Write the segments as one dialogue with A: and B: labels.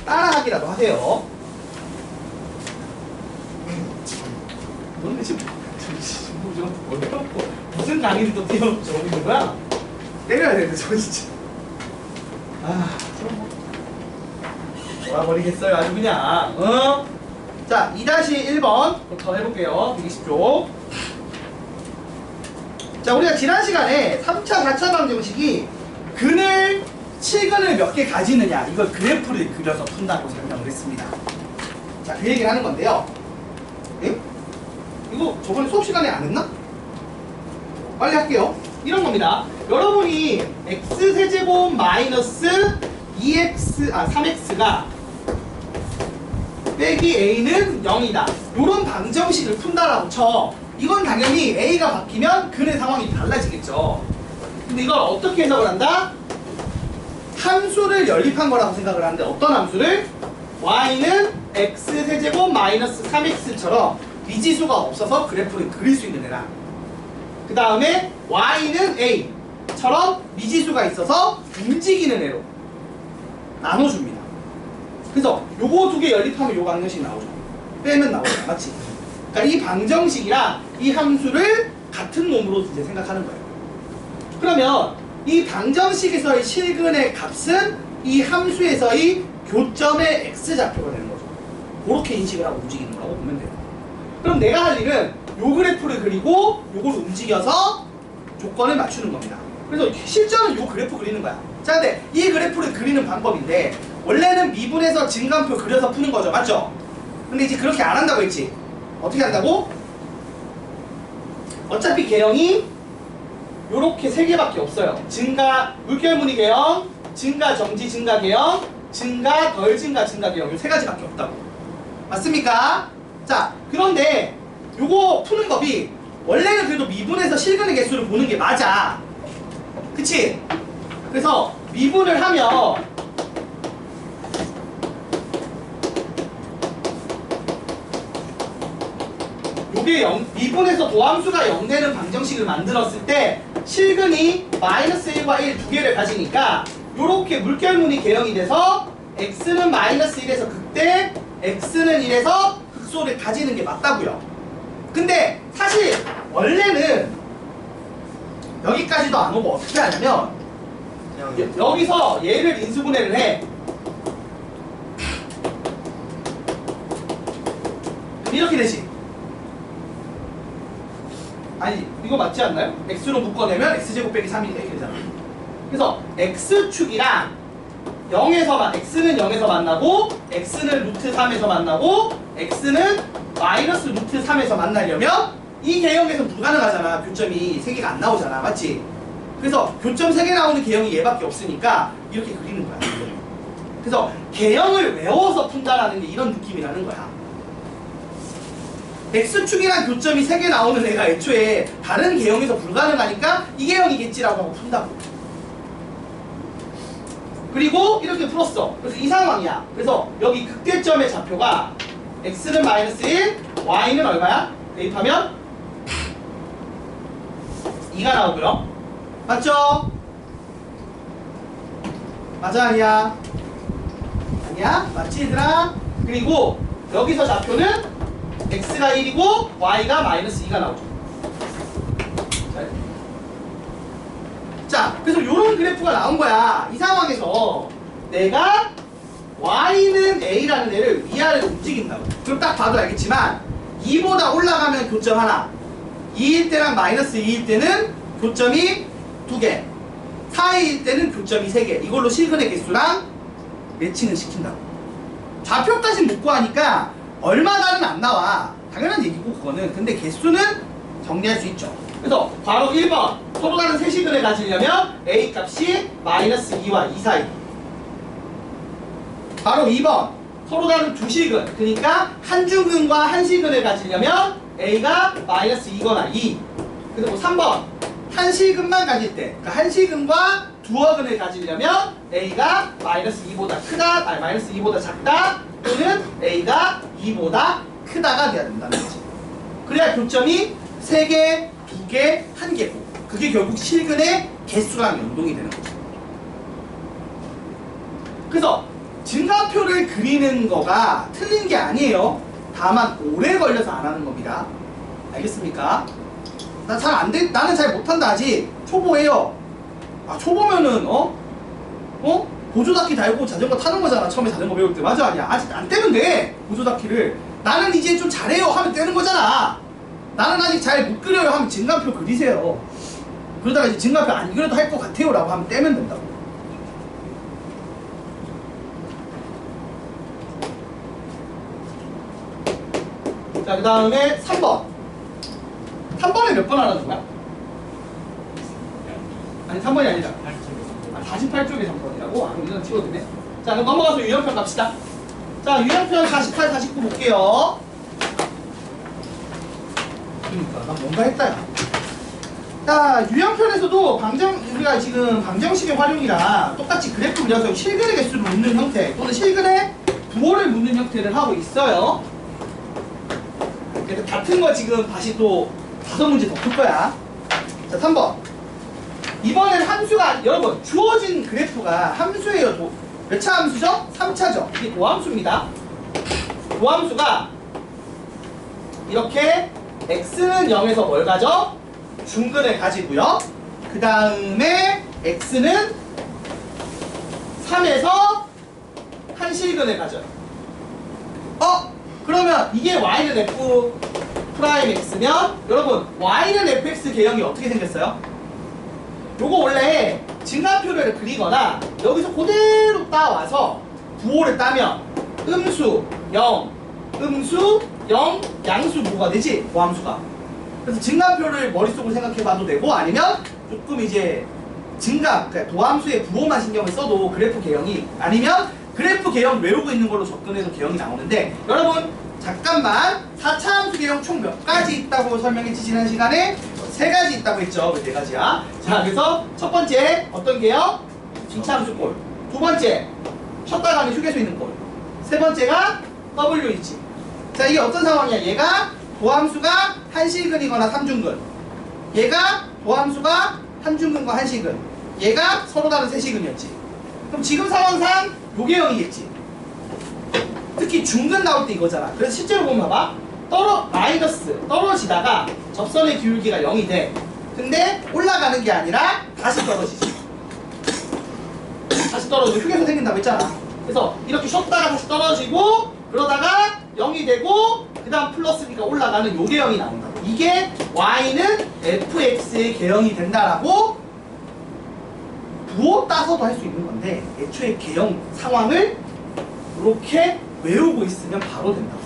A: 따라하기라도 하세요. 너네 지금 무슨 강의를 또 띄워주는 거야? 때려야 되는데 저거 진짜. 돌아버리겠어요 아주 그냥. 자 2-1번부터 해볼게요. 120쪽. 자 우리가 지난 시간에 3차 4차 방정식이 근을 7근을 몇 개 가지느냐 이걸 그래프를 그려서 푼다고 설명을 했습니다. 자 그 얘기를 하는 건데요. 에? 이거 저번에 수업 시간에 안 했나? 빨리 할게요. 이런 겁니다. 여러분이 x세제곱 마이너스 3x가 빼기 a는 0이다. 요런 방정식을 푼다라고 쳐. 이건 당연히 a가 바뀌면 근의 상황이 달라지겠죠. 근데 이걸 어떻게 해석을 한다? 함수를 연립한 거라고 생각을 하는데 어떤 함수를? y는 x세제곱 마이너스 3x처럼 미지수가 없어서 그래프를 그릴 수 있는 애라. 그 다음에 y는 a처럼 미지수가 있어서 움직이는 애로 나눠줍니다. 그래서 요거 두 개 연립하면 요 방정식 나오죠. 빼면 나오죠. 맞지? 그러니까 이 방정식이랑 이 함수를 같은 놈으로 이제 생각하는 거예요. 그러면 이 방정식에서의 실근의 값은 이 함수에서의 교점의 x좌표가 되는 거죠. 그렇게 인식을 하고 움직이는 거라고 보면 돼요. 그럼 내가 할 일은 요 그래프를 그리고 요걸 움직여서 조건을 맞추는 겁니다. 그래서 실전은 요 그래프 그리는 거야. 자, 근데 이 그래프를 그리는 방법인데 원래는 미분해서 증가표 그려서 푸는 거죠. 맞죠? 근데 이제 그렇게 안 한다고 했지. 어떻게 한다고? 어차피 개형이 요렇게 세 개밖에 없어요. 증가, 물결무늬 개형, 증가 정지 증가 개형, 증가 덜 증가 증가 개형. 요 세 가지밖에 없다고. 맞습니까? 자, 그런데 요거 푸는 법이 원래는 그래도 미분해서 실근의 개수를 보는 게 맞아. 그치? 그래서 미분을 하면 요게 미분해서 도함수가 0 되는 방정식을 만들었을 때 실근이 마이너스 1과 1 두 개를 가지니까 요렇게 물결무늬 개형이 돼서 x는 마이너스 1에서 극대, x는 1에서 극소를 가지는 게 맞다고요. 근데 사실 원래는 여기까지도 안 오고 어떻게 하냐면 여기서 얘를 인수분해를 해. 이렇게 되지. 아니 이거 맞지 않나요? x로 묶어내면 x제곱 빼기 3이 이렇게 되잖아. 그래서 x축이랑 0에서 x는 0에서 만나고 x는 루트 3에서 만나고 x는 마이너스 루트 3에서 만나려면 이 개형에서 불가능하잖아. 교점이 3개가 안 나오잖아. 맞지? 그래서 교점 3개 나오는 개형이 얘밖에 없으니까 이렇게 그리는 거야. 그래서 개형을 외워서 푼다라는 게 이런 느낌이라는 거야. x축이랑 교점이 3개 나오는 애가 애초에 다른 개형에서 불가능하니까 이 개형이겠지라고 하고 푼다고. 그리고 이렇게 풀었어. 그래서 이 상황이야. 그래서 여기 극대점의 좌표가 x는 마이너스 1, y는 얼마야? 대입하면 2가 나오고요. 맞죠? 맞아 아니야? 아니야? 맞지 얘들아? 그리고 여기서 좌표는 x가 1이고 y가 마이너스 2가 나오죠. 자, 그래서 요런 그래프가 나온 거야. 이 상황에서 내가 y는 a라는 애를 위아래로 움직인다고. 그럼 딱 봐도 알겠지만 2보다 올라가면 교점 하나, 2일 때랑 마이너스 2일 때는 교점이 2개, 4일 때는 교점이 3개. 이걸로 실근의 개수랑 매칭을 시킨다고. 좌표까지 못 구하니까 얼마나는 안 나와. 당연한 얘기고 그거는. 근데 개수는 정리할 수 있죠. 그래서 바로 1번 서로 다른 세시근을 가지려면 a 값이 마이너스 2와 2 사이. 바로 2번 서로 다른 두 시근, 그러니까 한 주근과 한 시근을 가지려면 a가 마이너스 2거나 2. 그리고 3번 한 시근만 가질 때, 그러니까 한 시근과 두어근을 가지려면 a가 마이너스 2보다 크다, 아니 마이너스 2보다 작다, 또는 a가 2보다 크다가 돼야 된다는 거지. 그래야 교점이 3개, 2개, 1개고 그게 결국 실근의 개수랑 연동이 되는 거죠. 그래서 증가표를 그리는 거가 틀린 게 아니에요. 다만 오래 걸려서 안 하는 겁니다. 알겠습니까? 나는 잘 못한다 아직. 초보예요. 아, 초보면은 보조바퀴 달고 자전거 타는 거잖아. 처음에 자전거 배울 때. 맞아, 아니야. 아직 안 떼면 돼. 보조바퀴를. 나는 이제 좀 잘해요 하면 떼는 거잖아. 나는 아직 잘 못 그려요 하면 증가표 그리세요. 그러다가 이제 증가표 안 그려도 할 것 같아요 라고 하면 떼면 된다고. 자, 그 다음에 3번. 3번에 몇 번 하라는 거야? 아니, 3번이 아니라 48쪽에 3번이라고? 아, 여기는 찍어두네. 자, 그럼 넘어가서 유형편 갑시다. 자, 유형편 48, 49 볼게요. 그러니까 난 뭔가 했다. 야. 자, 유형편에서도 우리가 지금 방정식의 활용이라 똑같이 그래프 그려서 실근의 개수를 묻는 형태 또는 실근의 부호를 묻는 형태를 하고 있어요. 그래서 같은 거 지금 다시 또 5문제 더 풀 거야. 자, 3번. 이번엔 함수가, 여러분, 주어진 그래프가 함수예요. 몇 차 함수죠? 3차죠. 이게 도함수입니다. 도함수가 이렇게 x는 0에서 뭘 가져? 중근을 가지고요. 그 다음에 x는 3에서 한실근을 가져요. 그러면 이게 y는 f 프라임 x면 여러분 y는 fx 개형이 어떻게 생겼어요? 요거 원래 증가표를 그리거나 여기서 그대로 따와서 부호를 따면 음수 0, 음수 0, 양수 뭐가 되지? 도함수가. 그래서 증가표를 머릿속으로 생각해봐도 되고 아니면 조금 이제 그러니까 도함수의 부호만 신경을 써도 그래프 개형이 아니면 그래프 개형 외우고 있는 걸로 접근해서 개형이 나오는데 여러분 잠깐만 4차 함수 개형 총 몇 가지 있다고 설명했지 지난 시간에? 3가지 있다고 했죠. 그 4가지야. 자, 그래서 첫 번째 어떤 개형? 2차 함수 꼴. 두 번째 쉬었다 가는 휴게소 있는 꼴. 세 번째가 WEG. 자, 이게 어떤 상황이야? 얘가 도함수가 한실근이거나 삼중근. 얘가 도함수가 한중근과 한실근. 얘가 서로 다른 세실근이었지. 그럼 지금 상황상 요 개형이겠지. 특히 중근 나올 때 이거잖아. 그래서 실제로 보면 봐봐. 마이너스 떨어지다가 접선의 기울기가 0이 돼. 근데 올라가는 게 아니라 다시 떨어지지. 다시 떨어지고 휴게소 생긴다고 했잖아. 그래서 이렇게 쉬었다가 다시 떨어지고 그러다가 0이 되고 그 다음 플러스니까 올라가는 요 개형이 나온다. 이게 y는 fx의 개형이 된다라고 부호 따서도 할 수 있는 건데 애초에 개형 상황을 이렇게 외우고 있으면 바로 된다고.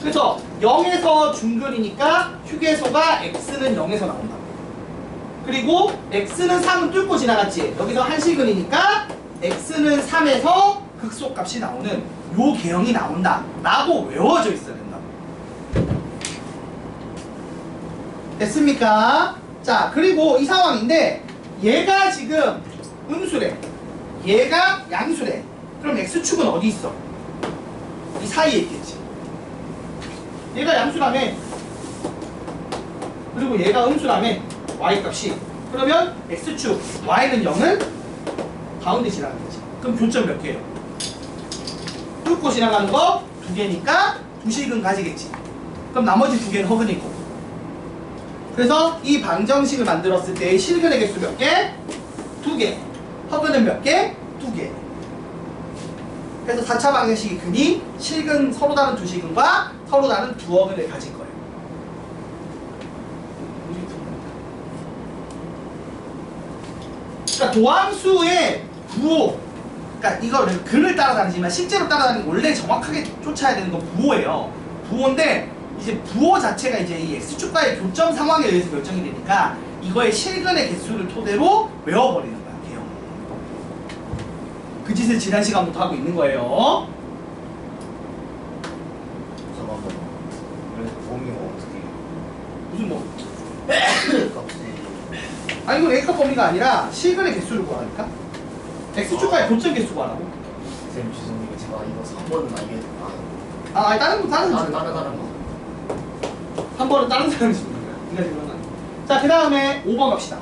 A: 그래서 0에서 중근이니까 휴게소가 x는 0에서 나온다고. 그리고 x는 3은 뚫고 지나갔지. 여기서 한실근이니까 x는 3에서 극소값이 나오는 요 개형이 나온다 라고 외워져 있어야 된다고. 됐습니까? 자, 그리고 이 상황인데 얘가 지금 음수래, 얘가 양수래. 그럼 x축은 어디 있어? 이 사이에 있겠지. 얘가 양수라며, 그리고 얘가 음수라며, y값이. 그러면 x축 y는 0은 가운데 지나가는 거지. 그럼 교점 몇 개예요? 뚫고 지나가는 거 2개니까 2식은 가지겠지. 그럼 나머지 2개는 허근이고. 그래서 이 방정식을 만들었을 때 실근의 개수 몇 개? 2개. 허근은 몇 개? 2개. 그래서 4차 방정식이 근이 실근 서로 다른 2식은과 서로 다른 2허근을 가질 거예요. 그러니까 도함수의 부호, 그러니까 이걸 근을 따라다니지만 실제로 따라다니는 건 원래 정확하게 쫓아야 되는 건 부호예요. 부호인데 이제 부호 자체가 이제 이 x축과의 교점 상황에 의해서 결정이 되니까 이거의 실근의 개수를 토대로 외워버리는 거야, 개형. 그 짓을 지난 시간부터 하고 있는 거예요.
B: 잠깐만. 그래서 범위가 어떻게?
A: 무슨 뭐?
B: 값이.
A: 아니 이건 A값 범위가 아니라 실근의 개수를 구하니까 x축과의 교점 개수 구하라고.
B: 쌤 죄송해요. 제가 이거 3번은 알게
A: 아니 다른 거
B: 다른 거.
A: 3번은 다른 사람이 주는 거야. 네가 지금 그런 거 아니야. 자, 그 다음에 5번 갑시다.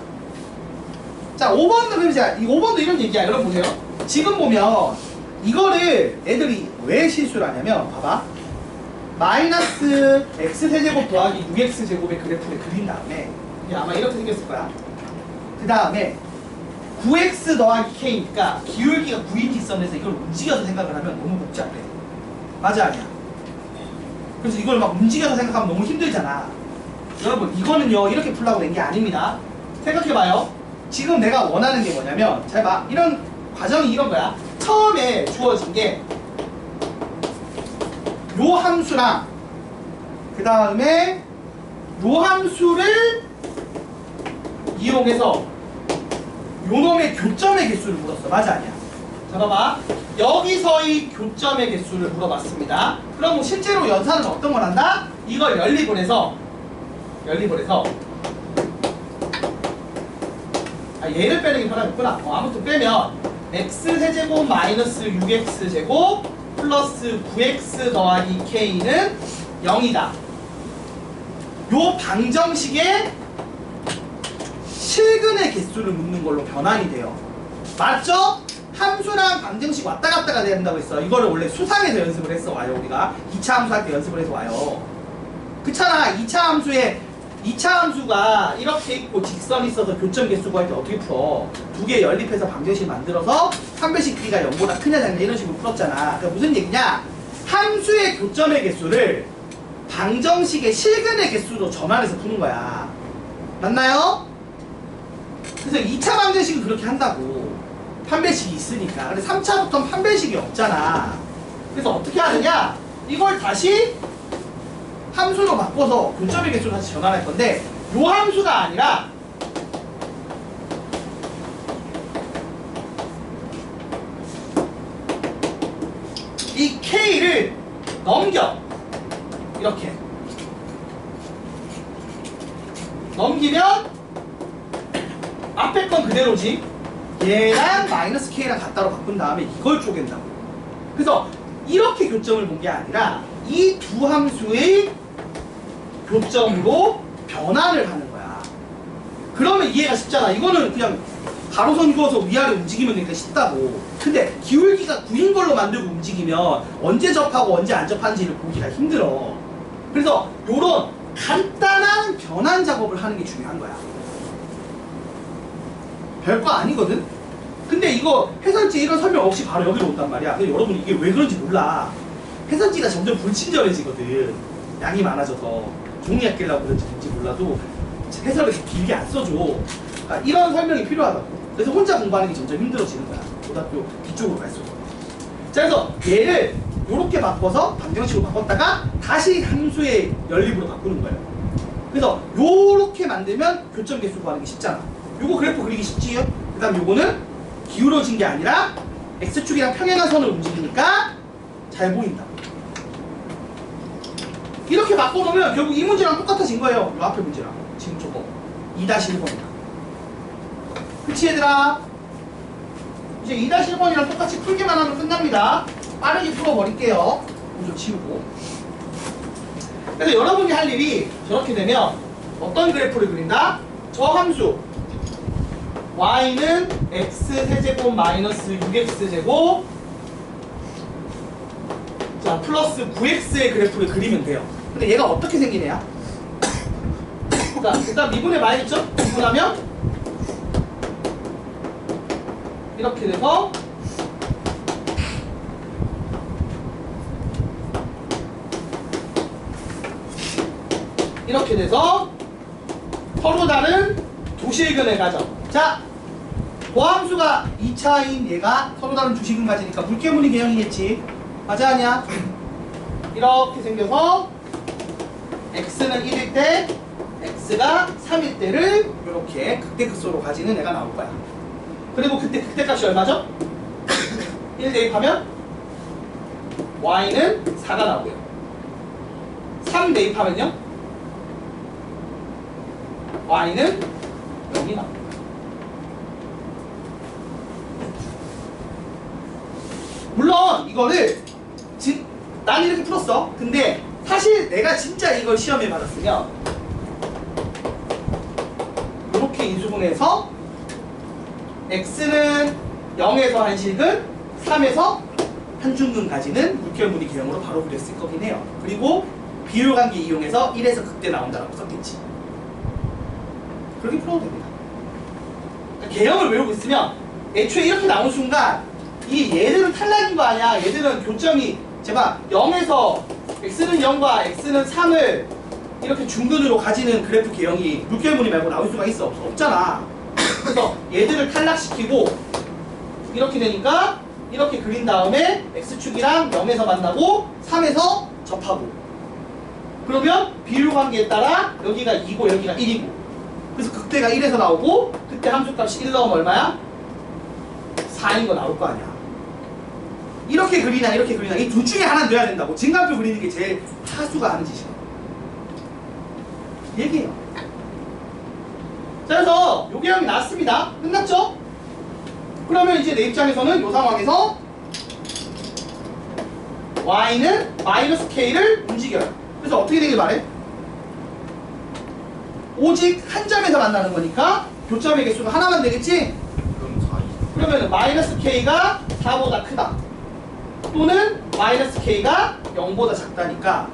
A: 자, 5번은 그럼 이제 이 5번도 이런 얘기야. 여러분 보세요. 지금 보면 이거를 애들이 왜 실수를 하냐면 봐봐. 마이너스 x세제곱 더하기 6x제곱의 그래프를 그린 다음에 이게 아마 이렇게 생겼을 거야. 그 다음에 9x 더하기 k니까 기울기가 9인 뒷선에서 이걸 움직여서 생각을 하면 너무 복잡해. 맞아 아니야? 그래서 이걸 막 움직여서 생각하면 너무 힘들잖아. 여러분 이거는요 이렇게 풀라고 낸 게 아닙니다. 생각해봐요. 지금 내가 원하는 게 뭐냐면 잘 봐. 이런 과정이 이런 거야. 처음에 주어진 게 요 함수랑 그 다음에 요 함수를 이용해서 요 놈의 교점의 개수를 물었어. 맞아 아니야? 잠깐만. 여기서의 교점의 개수를 물어봤습니다. 그럼 실제로 연산은 어떤 걸 한다? 이걸 연립을 해서 얘를 빼는 게 편하겠구나. 아무튼 빼면 x세제곱 마이너스 6x제곱 플러스 9x 더하기 k는 0이다. 요 방정식의 실근의 개수를 묻는 걸로 변환이 돼요. 맞죠? 함수랑 방정식 왔다 갔다가 된다고 했어. 이거를 원래 수상에서 연습을 했어 와요. 우리가 2차 함수 할 때 연습을 해서 와요. 그렇잖아. 2차 함수가 이렇게 있고 직선이 있어서 교점 개수 구할 때 어떻게 풀어? 두 개 연립해서 방정식 만들어서 판별식 b가 0보다 크냐 작냐 이런 식으로 풀었잖아. 그러니까 무슨 얘기냐? 함수의 교점의 개수를 방정식의 실근의 개수로 전환해서 푸는 거야. 맞나요? 그래서 2차 방정식은 그렇게 한다고. 판별식이 있으니까. 근데 3차부터는 판별식이 없잖아. 그래서 어떻게 하느냐? 이걸 다시 함수로 바꿔서 교점의 개수로 다시 전환할 건데 요 함수가 아니라 이 k를 넘겨. 이렇게 넘기면 앞에 건 그대로지. 얘랑 마이너스 k랑 같다로 바꾼 다음에 이걸 쪼갠다고. 그래서 이렇게 교점을 본 게 아니라 이 두 함수의 교점으로 변환을 하는 거야. 그러면 이해가 쉽잖아. 이거는 그냥 가로선 그어서 위아래 움직이면 되니까 쉽다고. 근데 기울기가 9인 걸로 만들고 움직이면 언제 접하고 언제 안 접하는지를 보기가 힘들어. 그래서 요런 간단한 변환 작업을 하는 게 중요한 거야. 별거 아니거든? 근데 이거 해설지 이런 설명 없이 바로 여기로 온단 말이야. 근데 여러분 이게 왜 그런지 몰라. 해설지가 점점 불친절해지거든. 양이 많아져서. 종이 아끼려고 그런지 몰라도 해설을 길게 안 써줘. 그러니까 이런 설명이 필요하다고. 그래서 혼자 공부하는 게 점점 힘들어지는 거야. 고등학교 뒤쪽으로 갈수록. 자, 그래서 얘를 요렇게 바꿔서 방정식으로 바꿨다가 다시 함수의 연립으로 바꾸는 거예요. 그래서 요렇게 만들면 교점 개수 구하는 게 쉽잖아. 요거 그래프 그리기 쉽지요? 그 다음 요거는 기울어진 게 아니라 x축이랑 평행한 선을 움직이니까 잘 보인다. 이렇게 바꿔놓으면 결국 이 문제랑 똑같아진 거예요. 요 앞에 문제랑. 지금 저거 2-1번이랑. 그치 얘들아? 이제 2-1번이랑 똑같이 풀기만 하면 끝납니다. 빠르게 풀어버릴게요. 먼저 치우고. 그래서 여러분이 할 일이 저렇게 되면 어떤 그래프를 그린다? 저 함수 y는 x세제곱 마이너스 6x제곱 자 플러스 9x의 그래프를 그리면 돼요. 근데 얘가 어떻게 생긴 애야? 자 일단 미분의 마이너스죠? 미분하면 이렇게 돼서 이렇게 돼서 서로 다른 두 실근을 가져. 자, 고함수가 2차인 얘가 서로 다른 두 실근 가지니까 물개무늬 개형이겠지. 맞아 아니야? 이렇게 생겨서 x는 1일 때 x가 3일 때를 이렇게 극대극소로 가지는 애가 나올 거야. 그리고 그때 극대값이 얼마죠? 1 대입하면 y는 4가 나오고요. 3 대입하면요? y는 0이 나옵니다. 물론 이거를 난 이렇게 풀었어. 근데 사실 내가 진짜 이걸 시험에 받았으면 이렇게 인수분해서 x는 0에서 1실근 3에서 한중근 가지는 물결무늬 개형으로 바로 그렸을 거긴 해요. 그리고 비율관계 이용해서 1에서 극대 나온다라고 썼겠지. 그렇게 풀어도 됩니다. 그러니까 개형을 외우고 있으면 애초에 이렇게 나온 순간 이 얘들은 탈락인 거 아니야. 얘들은 교점이 제발 0에서 x는 0과 x는 3을 이렇게 중근으로 가지는 그래프 개형이 물결무늬 말고 나올 수가 있어? 없잖아. 그래서 얘들을 탈락시키고 이렇게 되니까 이렇게 그린 다음에 x축이랑 0에서 만나고 3에서 접하고 그러면 비율 관계에 따라 여기가 2고 여기가 1이고 그래서 극대가 1에서 나오고 그때 함수값이 1 넣으면 얼마야? 4인 거 나올 거 아니야. 이렇게 그리나 이렇게 그리나 이 둘 중에 하나 넣어야 된다고. 증가표 그리는 게 제일 하수가 하는 짓이야. 얘기해요. 자, 그래서 요 개형이 나왔습니다. 끝났죠? 그러면 이제 내 입장에서는 이 상황에서 y는 마이너스 k를 움직여요. 그래서 어떻게 되길 바래? 오직 한 점에서 만나는 거니까 교점의 개수가 하나만 되겠지?
B: 그럼 4이.
A: 그러면 마이너스 k가 4보다 크다. 또는 마이너스 k가 0보다 작다니까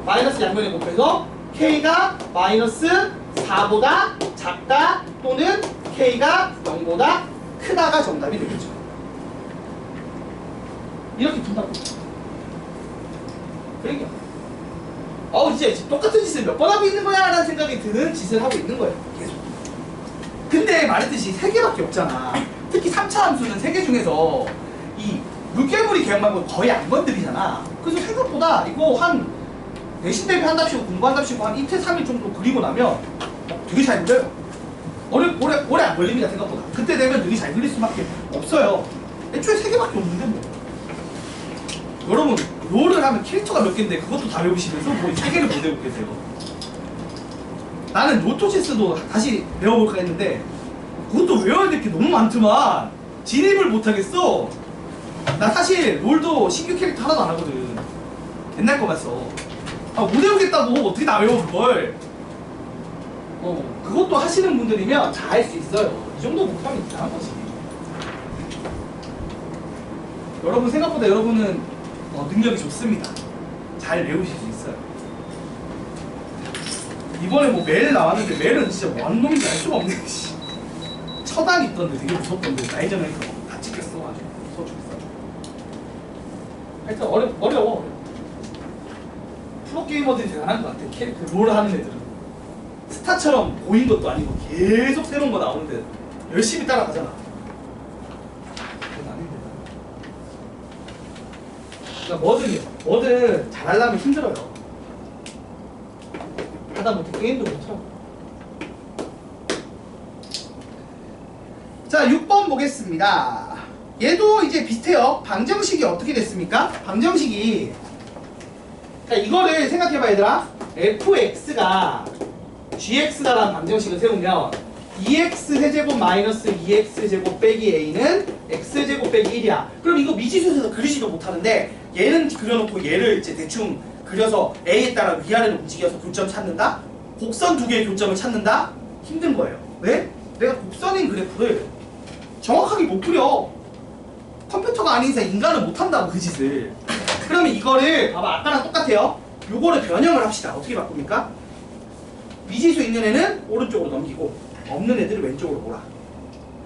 A: 마이너스 양면에 곱해서 k가 마이너스 4보다 작다 또는 k가 0보다 크다가 정답이 되겠죠. 이렇게 푼다고. 그러니까 진짜 똑같은 짓을 몇 번 하고 있는 거야 라는 생각이 드는 짓을 하고 있는 거예요. 계속. 근데 말했듯이 3개밖에 없잖아. 특히 3차 함수는 3개 중에서 이 물결무늬 개형 말고 거의 안 건드리잖아. 그래서 생각보다 이거 한 내신 대비 한답시고 공부한답시고 한 이틀 3일 정도 그리고 나면 되게 잘 그려요. 오래 안 걸립니다. 생각보다. 그때 되면 되게 잘 그릴 수밖에 없어요. 애초에 3개밖에 없는데 뭐. 여러분 롤을 하면 캐릭터가 몇 개인데 그것도 다 외우시면서 뭐 3개를 못 외우고 계세요. 나는 로토체스도 다시 배워볼까 했는데 그것도 외워야 될 게 너무 많더만 진입을 못하겠어. 나 사실 롤도 신규 캐릭터 하나도 안 하거든. 옛날 거 봤어. 못 외우겠다고 어떻게 다 외워 그걸. 그것도 하시는 분들이면 다 할 수 있어요. 이 정도 못하면 이상한 거지. 여러분 생각보다 여러분은 능력이 좋습니다. 잘 외우실 수 있어요. 이번에 뭐 멜 나왔는데 멜은 진짜 뭐 하는 놈인지 알 수가 없네. 처단 있던데 되게 무섭던데 나 예전에 다 찍혔어. 아주 무서워 죽겠어. 하여튼 어려워. 프로게이머들이 대단한 것 같아. 그 롤 하는 애들은 스타처럼 보인 것도 아니고 계속 새로운 거 나오는데 열심히 따라가잖아. 그건 아닌데. 그러니까 뭐든 잘하려면 힘들어요. 하다못해 게임도 못하고. 자, 6번 보겠습니다. 얘도 이제 비슷해요. 방정식이 어떻게 됐습니까? 방정식이 그러니까 이거를 생각해봐 얘들아. fx가 gx가라는 방정식을 세우면 2x 세제곱 마이너스 2x 제곱 빼기 a는 x 제곱 빼기 1이야. 그럼 이거 미지수에서 그리지도 못하는데 얘는 그려놓고 얘를 이제 대충 그려서 a에 따라 위아래로 움직여서 교점 찾는다? 곡선 두 개의 교점을 찾는다? 힘든 거예요. 왜? 내가 곡선인 그래프를 정확하게 못 그려. 컴퓨터가 아닌 이상 인간은 못한다고 그 짓을. 그러면 이거를 봐봐 아까랑 똑같아요. 요거를 변형을 합시다. 어떻게 바꿉니까? 미지수 있는 애는 오른쪽으로 넘기고 없는 애들을 왼쪽으로 몰아.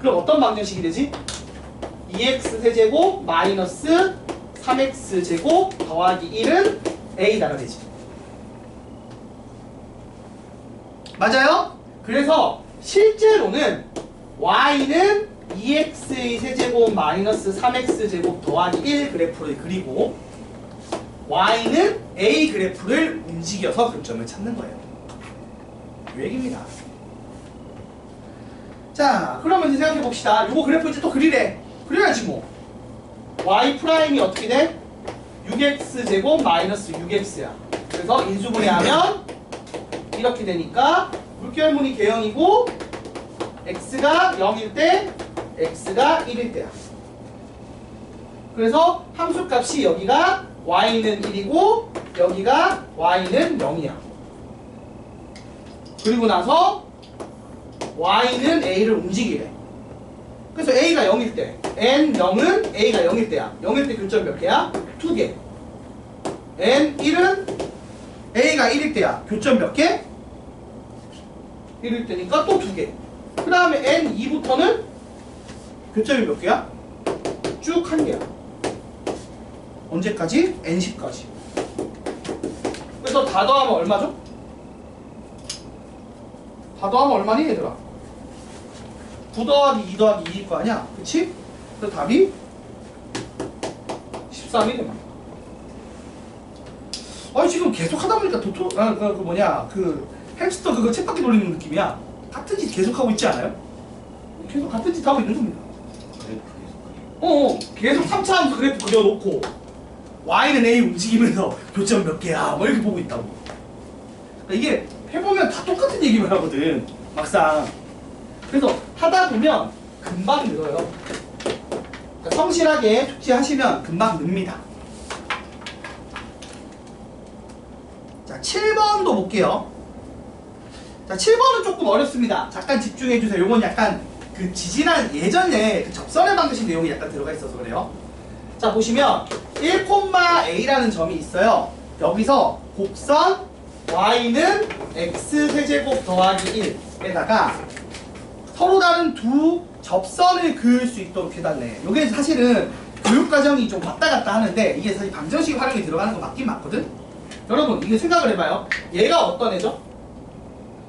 A: 그럼 어떤 방정식이 되지? 2x 세제곱 마이너스 3x 제곱 더하기 1은 a다가 되지. 맞아요? 그래서 실제로는 y는 2x의 세제곱 마이너스 3x 제곱 더하기 1 그래프를 그리고 y는 a 그래프를 움직여서 교점을 찾는 거예요. 이 얘기입니다. 자, 그러면 이제 생각해 봅시다. 요거 그래프 이제 또 그리래. 그려야지 뭐. y 프라임이 어떻게 돼? 6x 제곱 마이너스 6x야. 그래서 인수분해하면 이렇게 되니까 물결무늬 개형이고 x가 0일 때 x가 1일 때야. 그래서 함수값이 여기가 y는 1이고 여기가 y는 0이야. 그리고 나서 y는 a를 움직이래. 그래서 a가 0일 때 n0은 a가 0일 때야. 0일 때 교점 몇 개야? 2개. n1은 a가 1일 때야. 교점 몇 개? 1일 때니까 또 2개. 그 다음에 n2부터는 교점이 몇 개야? 쭉 한 개야. 언제까지? n10까지. 그래서 다 더하면 얼마죠? 다 더하면 얼마니 얘들아? 9 더하기 2 더하기 2일 거 아니야? 그치? 그래서 답이 13이 됩니다. 아니 지금 계속 하다 보니까 그 햄스터 그거 쳇바퀴 돌리는 느낌이야. 같은 짓 계속 하고 있지 않아요? 계속 같은 짓 하고 있는 겁니다. 계속 3차 함수 그래프 그려놓고 y는 a 움직이면서 교점 몇 개야 뭐 이렇게 보고 있다고. 그러니까 이게 해보면 다 똑같은 얘기만 하거든 막상. 그래서 하다 보면 금방 늘어요. 그러니까 성실하게 숙지하시면 금방 늡니다. 자 7번도 볼게요. 자 7번은 조금 어렵습니다. 잠깐 집중해주세요. 요건 약간 그 지지난 예전에 그 접선의 방정식 내용이 약간 들어가 있어서 그래요. 자 보시면 1,a라는 점이 있어요. 여기서 곡선 y는 x세제곱 더하기 1에다가 서로 다른 두 접선을 그을 수 있도록 해달래. 이게 사실은 교육과정이 좀 왔다 갔다 하는데 이게 사실 방정식 활용이 들어가는 거 맞긴 맞거든? 여러분 이게 생각을 해봐요. 얘가 어떤 애죠?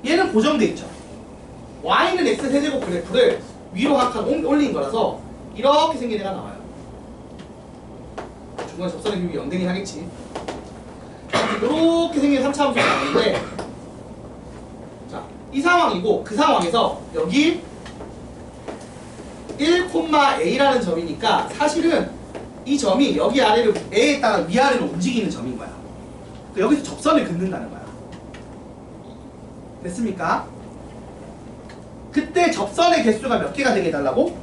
A: 얘는 고정돼 있죠. y는 x세제곱 그래프를 위로 한 칸 올린 거라서 이렇게 생긴 애가 나와요. 중간에 접선의 비율이 연등이 하겠지. 이렇게 생긴 3차 함수가 나오는데 자, 이 상황이고 그 상황에서 여기 1,a라는 점이니까 사실은 이 점이 여기 아래를 a에 따라 위아래로 움직이는 점인 거야. 그러니까 여기서 접선을 긋는다는 거야. 됐습니까? 그때 접선의 개수가 몇 개가 되게 해달라고?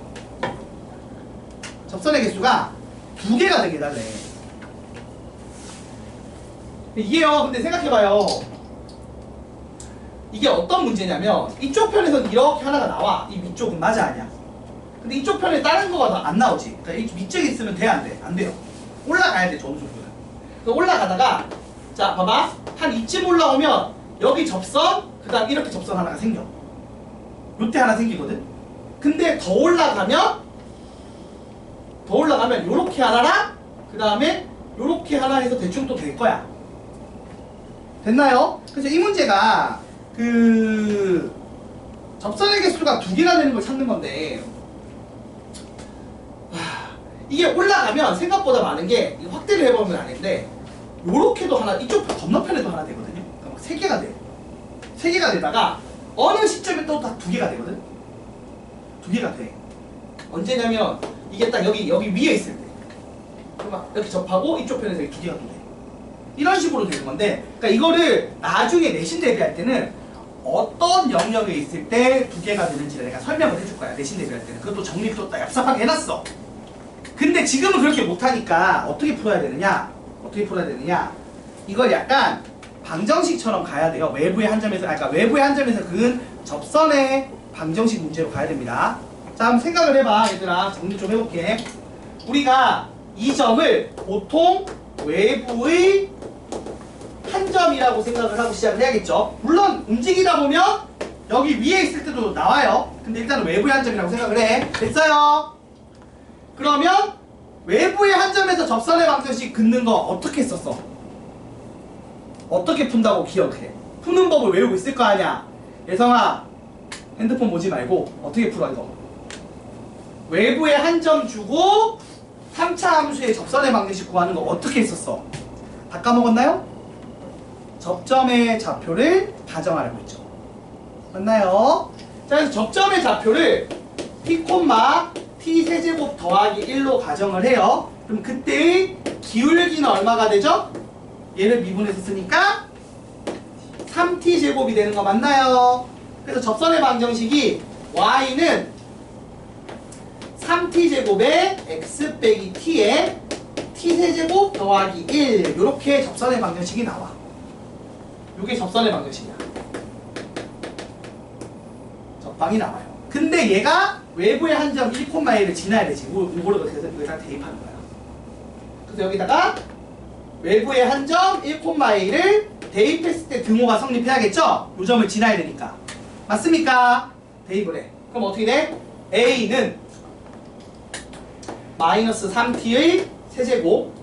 A: 접선의 개수가 2개가 되게 해달래. 이게요, 근데 생각해봐요. 이게 어떤 문제냐면 이쪽 편에서는 이렇게 하나가 나와. 이 위쪽은 맞아 아니야? 근데 이쪽 편에 다른 거가 더 안 나오지. 그러니까 이 위쪽에 있으면 돼 안 돼? 안 돼요. 올라가야 돼, 어느 정도는. 그래서 올라가다가 자 봐봐, 한 이쯤 올라오면 여기 접선, 그 다음 이렇게 접선 하나가 생겨. 요때 하나 생기거든. 근데 더 올라가면 요렇게 하나랑 그 다음에 요렇게 하나 해서 대충 또 될 거야. 됐나요? 그래서 이 문제가 그 접선의 개수가 2개가 되는 걸 찾는 건데 이게 올라가면 생각보다 많은 게 확대를 해보면 아는데 요렇게도 하나, 이쪽 건너편에도 하나 되거든요. 그러니까 막 3개가 돼. 3개가 되다가 어느 시점에 또 딱 2개가 되거든. 2개가 돼. 언제냐면 이게 딱 여기 위에 있을 때. 막 이렇게 접하고 이쪽 편에서 2개가 또 돼. 이런 식으로 되는 건데, 그러니까 이거를 나중에 내신 대비할 때는 어떤 영역에 있을 때 2개가 되는지를 내가 설명을 해줄 거야. 내신 대비할 때는. 그것도 정리도 딱 얍삽하게 해놨어. 근데 지금은 그렇게 못하니까 어떻게 풀어야 되느냐? 이걸 약간 방정식처럼 가야 돼요. 외부의 한 점에서, 그러니까 외부의 한 점에서 그은 접선의 방정식 문제로 가야 됩니다. 자, 한번 생각을 해봐, 얘들아. 정리 좀 해볼게. 우리가 이 점을 보통 외부의 한 점이라고 생각을 하고 시작을 해야겠죠. 물론 움직이다 보면 여기 위에 있을 때도 나와요. 근데 일단 외부의 한 점이라고 생각을 해. 됐어요? 그러면 외부의 한 점에서 접선의 방정식 긋는 거 어떻게 썼어? 어떻게 푼다고 기억해? 푸는 법을 외우고 있을 거 아니야. 예성아, 핸드폰 보지 말고 어떻게 풀어 이거? 외부에 한 점 주고 3차 함수의 접선의 방정식 구하는 거 어떻게 했었어? 다 까먹었나요? 접점의 좌표를 가정하라고 했죠. 맞나요? 자, 그래서 접점의 좌표를 t, t 세제곱 더하기 1로 가정을 해요. 그럼 그때의 기울기는 얼마가 되죠? 얘를 미분해서 쓰니까 3t 제곱이 되는 거 맞나요? 그래서 접선의 방정식이 y는 3t 제곱에 x 빼기 t에 t 세제곱 더하기 1 이렇게 접선의 방정식이 나와. 이게 접선의 방정식이야. 접방이 나와요. 근데 얘가 외부의 한 점 1,1을 지나야 되지. 이거를 그래서 여기다 대입하는 거야. 그래서 여기다가 외부의 한 점 1,1을 대입했을 때 등호가 성립해야겠죠? 이 점을 지나야 되니까. 맞습니까? 대입을 해. 그럼 어떻게 돼? A는 마이너스 3t의 세제곱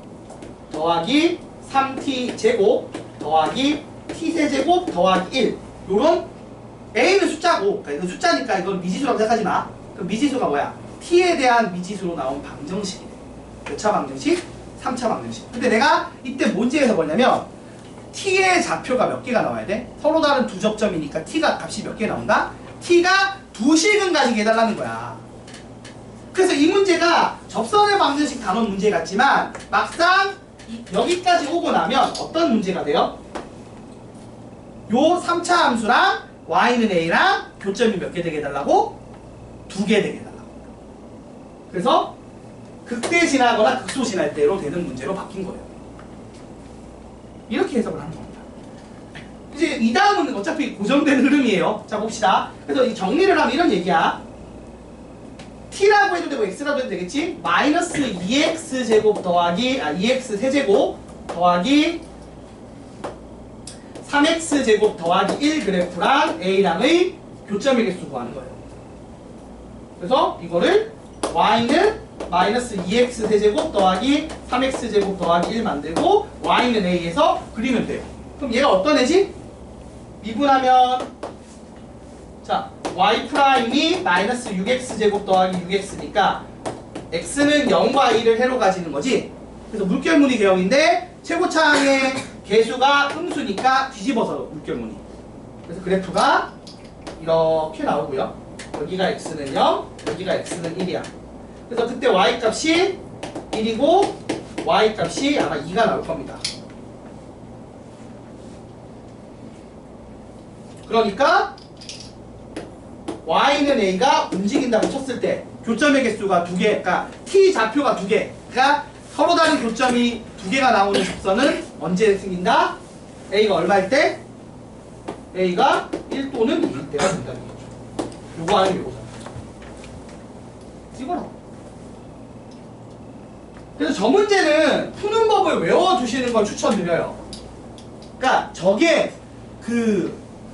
A: 더하기 3t 제곱 더하기 t 세제곱 더하기 1. 요런 A는 숫자고, 그러니까 이거 숫자니까 이건 미지수라고 생각하지 마. 그럼 미지수가 뭐야? t에 대한 미지수로 나온 방정식이래. 몇 차 방정식? 3차 방정식. 근데 내가 이때 문제에서 뭐냐면 t의 좌표가 몇 개가 나와야 돼? 서로 다른 두 접점이니까 t가 값이 몇 개 나온다? t가 두 식은 가지게 해달라는 거야. 그래서 이 문제가 접선의 방정식 단원 문제 같지만 막상 여기까지 오고 나면 어떤 문제가 돼요? 요 3차 함수랑 y는 a랑 교점이 몇 개 되게 해달라고? 2개 되게 해달라고. 그래서 극대 지나거나 극소 지날 때로 되는 문제로 바뀐 거예요. 이렇게 해석을 하는 겁니다. 이제 이 다음은 어차피 고정된 흐름이에요. 자 봅시다. 그래서 이 정리를 하면 이런 얘기야. t라고 해도 되고 x라고 해도 되겠지? 마이너스 2x 제곱 더하기 2x 세제곱 더하기 3x 제곱 더하기 1 그래프랑 a랑의 교점의 개수 구하는 거예요. 그래서 이거를 y는 마이너스 2x 세제곱 더하기 3x 제곱 더하기 1 만들고 y는 a에서 그리면 돼요. 그럼 얘가 어떤 애지? 미분하면 자 y 프라임이 마이너스 6x 제곱 더하기 6x니까 x는 0과 1을 해로 가지는 거지. 그래서 물결무늬 개형인데 최고차항의 개수가 음수니까 뒤집어서 물결무늬. 그래서 그래프가 이렇게 나오고요. 여기가 x는 0, 여기가 x는 1이야. 그래서 그때 y 값이 1이고 y 값이 아마 2가 나올 겁니다. 그러니까 y는 a가 움직인다고 쳤을 때 교점의 개수가 2개, 그러니까 t 좌표가 2개가 서로 다른 교점이 2개가 나오는 접선은 언제 생긴다? a가 얼마일 때? a가 1 또는 2일 때가 된다는 거죠. 요거 아니면 요거잖아. 이거라. 그래서 저 문제는 푸는 법을 외워두시는 걸 추천드려요. 그러니까 저게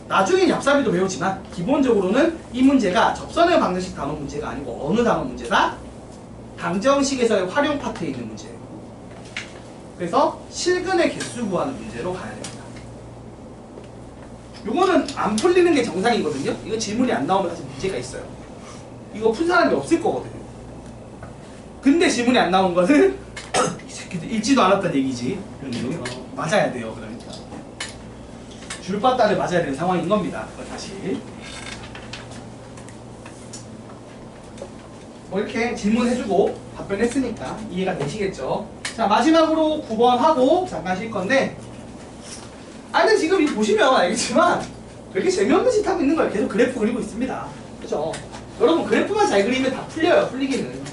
A: 나중엔 얍삽이도 외우지만 기본적으로는 이 문제가 접선의 방정식 단원 문제가 아니고 어느 단원 문제다? 방정식에서의 활용 파트에 있는 문제예요. 그래서 실근의 개수 구하는 문제로 가야 됩니다. 요거는 안 풀리는 게 정상이거든요. 이거 질문이 안 나오면 사실 문제가 있어요. 이거 푼 사람이 없을 거거든요. 근데 질문이 안 나온 거는 이 새끼들 읽지도 않았다는 얘기지. 맞아야 돼요. 그러니까 줄바따를 맞아야 되는 상황인 겁니다. 다시 뭐 이렇게 질문해주고 답변했으니까 이해가 되시겠죠. 자 마지막으로 9번 하고 잠깐 쉴 건데 근데 지금 이거 보시면 알겠지만 되게 재미없는 짓 하고 있는 거예요. 계속 그래프 그리고 있습니다. 그죠? 여러분 그래프만 잘 그리면 다 풀려요. 풀리기는.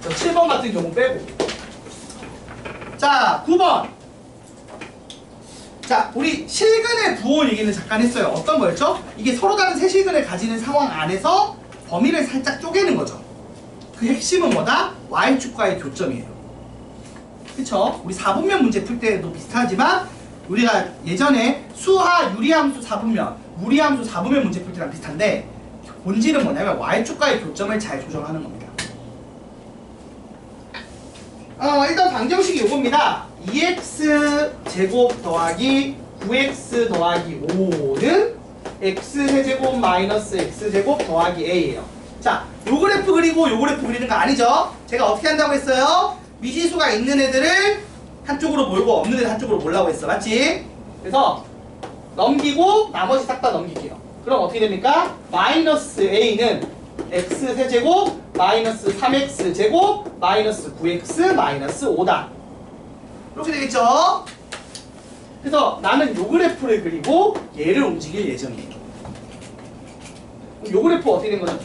A: 저 7번 같은 경우 빼고. 자 9번. 자 우리 실근의 부호 얘기는 잠깐 했어요. 어떤 거였죠? 이게 서로 다른 세 실근을 가지는 상황 안에서 범위를 살짝 쪼개는 거죠. 그 핵심은 뭐다? Y축과의 교점이에요. 그쵸? 우리 4분면 문제 풀 때도 비슷하지만 우리가 예전에 수하 유리함수 4분면, 무리함수 4분면 문제 풀 때랑 비슷한데 본질은 뭐냐면 Y축과의 교점을 잘 조정하는 겁니다. 일단 방정식이 요겁니다. 2x 제곱 더하기 9x 더하기 5는 x세제곱 마이너스 x제곱 더하기 a예요. 자, 요 그래프 그리고 요 그래프 그리는 거 아니죠? 제가 어떻게 한다고 했어요? 미지수가 있는 애들을 한쪽으로 몰고 없는 애들 한쪽으로 몰라고 했어. 맞지? 그래서 넘기고 나머지 싹 다 넘길게요. 그럼 어떻게 됩니까? 마이너스 a는 x세제곱 마이너스 3x제곱 마이너스 9x 마이너스 5다. 이렇게 되겠죠? 그래서 나는 요 그래프를 그리고 얘를 움직일 예정이에요. 요 그래프 어떻게 된 거죠?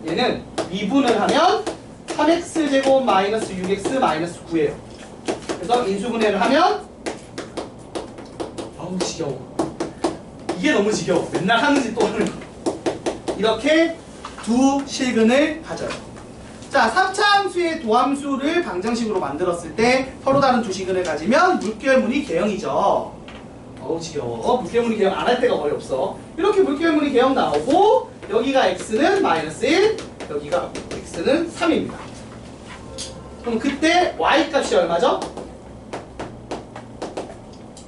A: 얘는 미분을 하면 3x제곱 마이너스 6x 마이너스 9예요. 그래서 인수분해를 하면 아우 지겨워. 이게 너무 지겨워. 맨날 하는 짓 또 하는 거. 이렇게 두 실근을 가져요. 자, 3차 함수의 도함수를 방정식으로 만들었을 때 서로 다른 두 실근을 가지면 물결무늬 개형이죠. 어우 지겨워. 물결무늬 개형 안 할 데가 거의 없어. 이렇게 물결무늬 개형 나오고 여기가 x는 마이너스 1, 여기가 x는 3입니다. 그럼 그때 y값이 얼마죠?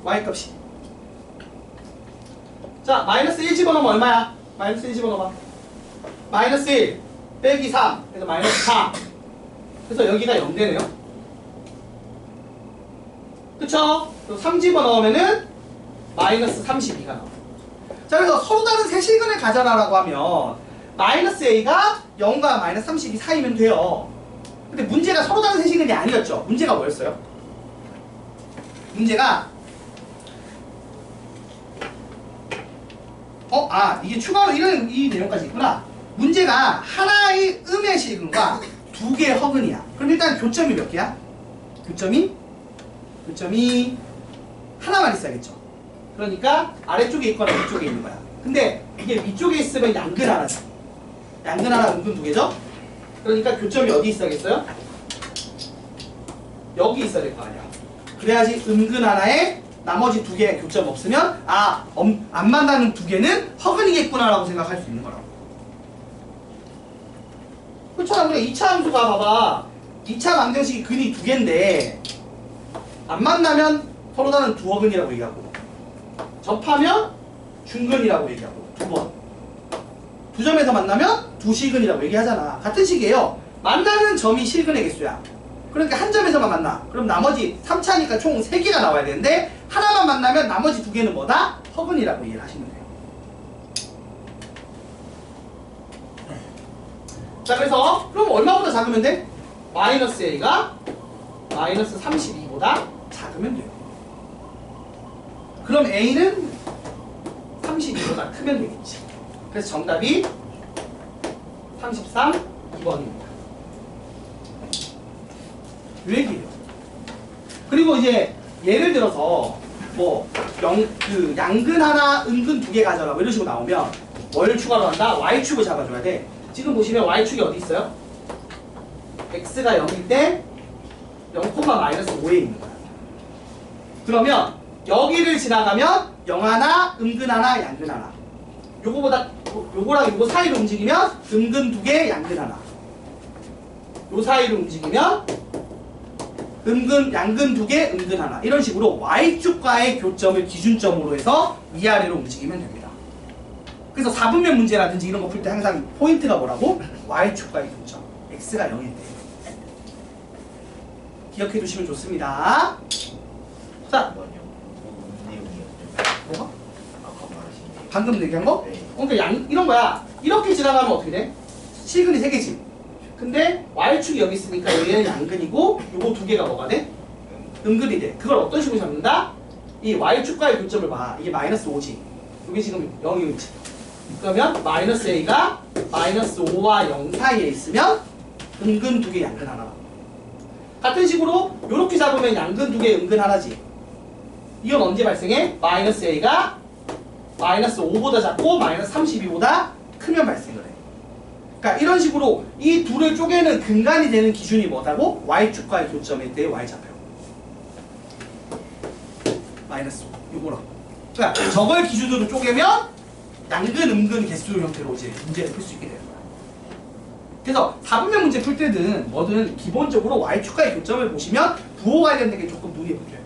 A: y값이 자, 마이너스 1 집어넣으면 얼마야? 마이너스 1 집어넣어봐. 마이너스 1 빼기 3 그래서 마이너스 4. 그래서 여기가 0 되네요. 그쵸? 그리고 3 집어넣으면은 마이너스 32가 나와. 자, 그래서 서로 다른 세 실근을 가져라라고 하면 마이너스 a가 0과 마이너스 32 사이면 돼요. 근데 문제가 서로 다른 세 실근이 아니었죠. 문제가 뭐였어요? 문제가 이게 추가로 이런 이 내용까지 있구나. 문제가 하나의 음의 실근과 두 개의 허근이야. 그럼 일단 교점이 몇 개야? 교점이 하나만 있어야겠죠. 그러니까 아래쪽에 있거나 위쪽에 있는 거야. 근데 이게 위쪽에 있으면 양근 하나지. 양근 하나, 음근 두 개죠? 그러니까 교점이 어디 있어야겠어요? 여기 있어야 될 거 아니야. 그래야지 음근 하나에 나머지 두 개 교점 없으면 안 만나는 두 개는 허근이겠구나라고 생각할 수 있는 거라고. 그렇잖아. 우리가 2차 함수가 봐봐. 2차 방정식이 근이 두 개인데 안 만나면 서로 다른 두 허근이라고 얘기하고 접하면 중근이라고 얘기하고 두 번. 두 점에서 만나면 두 실근이라고 얘기하잖아. 같은 식이에요. 만나는 점이 실근의 개수야. 그러니까 한 점에서만 만나. 그럼 나머지 3차니까 총 3개가 나와야 되는데 하나만 만나면 나머지 두 개는 뭐다? 허근이라고 이해를 하시면 돼요. 자, 그래서 그럼 얼마보다 작으면 돼? 마이너스 a가 마이너스 32보다 작으면 돼요. 그럼 a는 32보다 크면 되겠지. 그래서 정답이 33, 2번입니다. 이 얘기예요. 그리고 이제 예를 들어서 양근 하나, 음근 두 개 가져라 이런 식으로 나오면 뭘 추가로 한다? y축을 잡아줘야 돼. 지금 보시면 y축이 어디 있어요? x가 0일 때 0, 마이너스 5에 있는 거야. 그러면 여기를 지나가면 0 하나, 음근 하나, 양근 하나. 요거랑 요거 사이로 움직이면 음근 두 개, 양근 하나. 요 사이로 움직이면 양근 두 개, 음근 하나. 이런 식으로 y축과의 교점을 기준점으로 해서 위아래로 움직이면 됩니다. 그래서 4분면 문제라든지 이런 거 풀 때 항상 포인트가 뭐라고? y축과의 교점. x가 0일 때. 기억해 두시면 좋습니다. 자, 뭐가?
B: 아까 말하신
A: 방금 얘기한 거?
B: 네.
A: 그러니까 이런 거야. 이렇게 지나가면 어떻게 돼? 실근이 3개지. 근데 y축이 여기 있으니까 얘는 양근이고 요거 두 개가 뭐가 돼? 음근이 돼. 그걸 어떤 식으로 잡는다? 이 y축과의 교점을 봐. 이게 마이너스 5지. 이게 지금 0이지. 그러면 마이너스 a가 마이너스 5와 0 사이에 있으면 음근 두 개, 양근 하나. 같은 식으로 이렇게 잡으면 양근 두 개, 음근 하나지. 이건 언제 발생해? 마이너스 a가 마이너스 5보다 작고 마이너스 32보다 크면 발생을 해. 그러니까 이런 식으로 이 둘을 쪼개는 근간이 되는 기준이 뭐다고? y축과의 교점일 때 y좌표. 마이너스 5. 요거랑. 그러니까 저걸 기준으로 쪼개면 양근, 음근 개수 형태로 이제 문제를 풀 수 있게 되는 거야. 그래서 4분면 문제 풀 때든 뭐든 기본적으로 y축과의 교점을 보시면 부호 관련된 게 조금 눈에 보여요.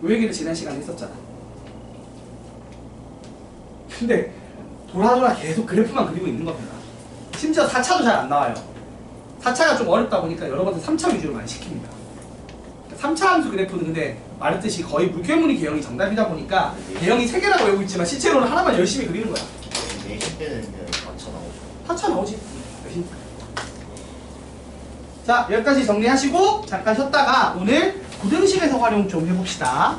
A: 요 얘기를 지난 시간에 했었잖아. 근데 돌아 계속 그래프만 그리고 있는 겁니다. 심지어 4차도 잘 안 나와요. 4차가 좀 어렵다 보니까 여러분들 3차 위주로 많이 시킵니다. 3차 함수 그래프는 근데 말했듯이 거의 물결무늬 개형이 정답이다 보니까 개형이 3개라고 외우고 있지만 실제로는 하나만 열심히 그리는 거야.
B: 내신 때는 4차 나오죠.
A: 4차 나오지. 자, 여기까지 정리하시고 잠깐 쉬었다가 오늘 고등식에서 활용 좀 해봅시다.